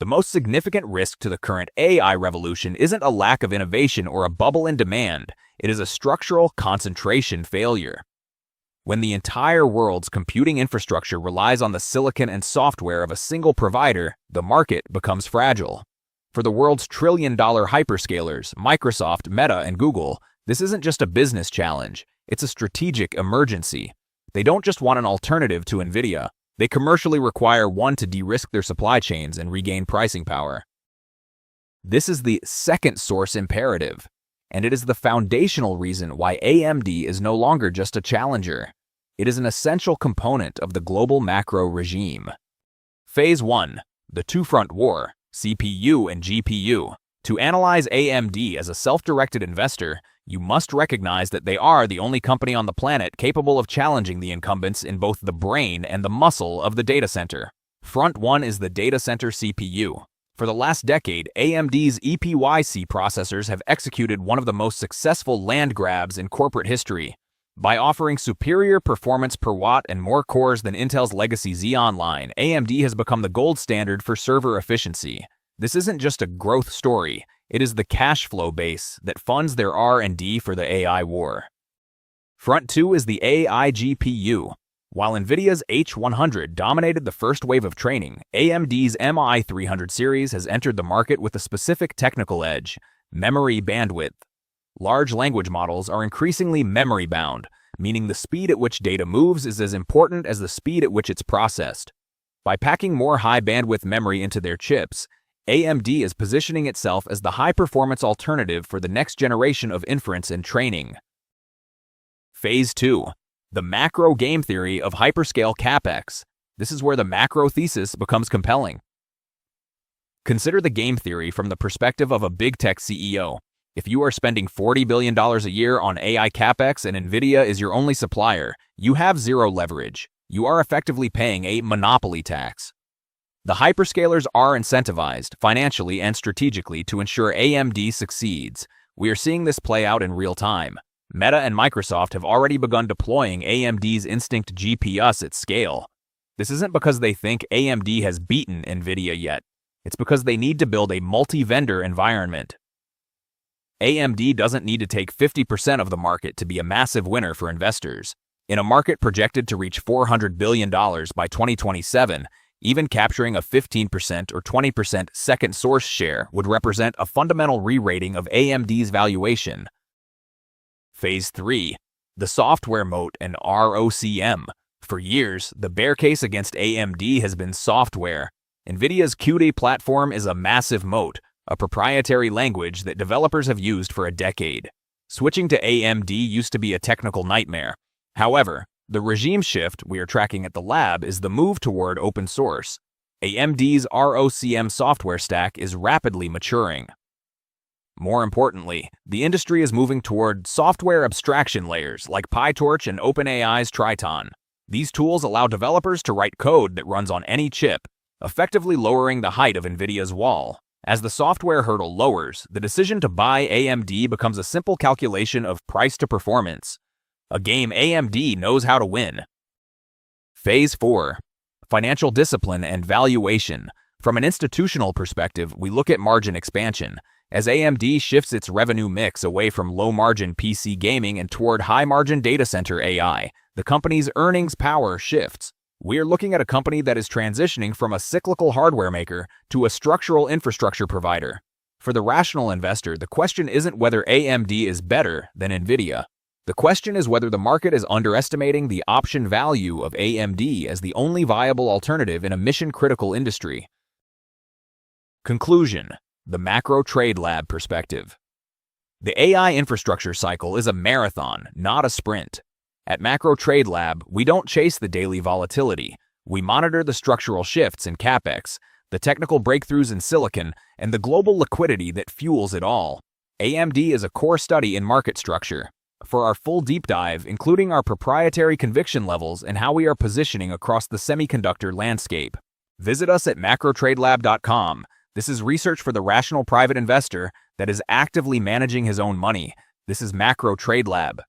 The most significant risk to the current AI revolution isn't a lack of innovation or a bubble in demand, it is a structural concentration failure. When the entire world's computing infrastructure relies on the silicon and software of a single provider, the market becomes fragile. For the world's trillion-dollar hyperscalers, Microsoft, Meta, and Google, this isn't just a business challenge, it's a strategic emergency. They don't just want an alternative to Nvidia, they commercially require one to de-risk their supply chains and regain pricing power. This is the second source imperative, and it is the foundational reason why AMD is no longer just a challenger. It is an essential component of the global macro regime. Phase 1. The two-front war, CPU and GPU. To analyze AMD as a self-directed investor, you must recognize that they are the only company on the planet capable of challenging the incumbents in both the brain and the muscle of the data center. Front 1 is the data center CPU. For the last decade, AMD's EPYC processors have executed one of the most successful land grabs in corporate history. By offering superior performance per watt and more cores than Intel's legacy Xeon line, AMD has become the gold standard for server efficiency. This isn't just a growth story, it is the cash flow base that funds their R&D for the AI war. Front 2 is the AI GPU. While Nvidia's H100 dominated the first wave of training, AMD's MI300 series has entered the market with a specific technical edge: memory bandwidth. Large language models are increasingly memory-bound, meaning the speed at which data moves is as important as the speed at which it's processed. By packing more high-bandwidth memory into their chips, AMD is positioning itself as the high-performance alternative for the next generation of inference and training. Phase 2. The macro game theory of hyperscale CapEx. This is where the macro thesis becomes compelling. Consider the game theory from the perspective of a big tech CEO. If you are spending $40 billion a year on AI CapEx and Nvidia is your only supplier, you have zero leverage. You are effectively paying a monopoly tax. The hyperscalers are incentivized, financially and strategically, to ensure AMD succeeds. We are seeing this play out in real time. Meta and Microsoft have already begun deploying AMD's Instinct GPUs at scale. This isn't because they think AMD has beaten Nvidia yet. It's because they need to build a multi-vendor environment. AMD doesn't need to take 50% of the market to be a massive winner for investors. In a market projected to reach $400 billion by 2027, even capturing a 15% or 20% second source share would represent a fundamental re-rating of AMD's valuation. Phase 3. The software moat and ROCM. For years, the bear case against AMD has been software. Nvidia's Qt platform is a massive moat, a proprietary language that developers have used for a decade. Switching to AMD used to be a technical nightmare. However, the regime shift we are tracking at the lab is the move toward open source. AMD's ROCM software stack is rapidly maturing. More importantly, the industry is moving toward software abstraction layers like PyTorch and OpenAI's Triton. These tools allow developers to write code that runs on any chip, effectively lowering the height of Nvidia's wall. As the software hurdle lowers, the decision to buy AMD becomes a simple calculation of price to performance. A game AMD knows how to win. Phase 4. Financial discipline and valuation. From an institutional perspective, we look at margin expansion. As AMD shifts its revenue mix away from low-margin PC gaming and toward high-margin data center AI, the company's earnings power shifts. We are looking at a company that is transitioning from a cyclical hardware maker to a structural infrastructure provider. For the rational investor, the question isn't whether AMD is better than Nvidia. The question is whether the market is underestimating the option value of AMD as the only viable alternative in a mission-critical industry. Conclusion. The Macro Trade Lab perspective. The AI infrastructure cycle is a marathon, not a sprint. At Macro Trade Lab, we don't chase the daily volatility. We monitor the structural shifts in CapEx, the technical breakthroughs in silicon, and the global liquidity that fuels it all. AMD is a core study in market structure. For our full deep dive, including our proprietary conviction levels and how we are positioning across the semiconductor landscape, visit us at macrotradelab.com. This is research for the rational private investor that is actively managing his own money. This is Macro Trade Lab.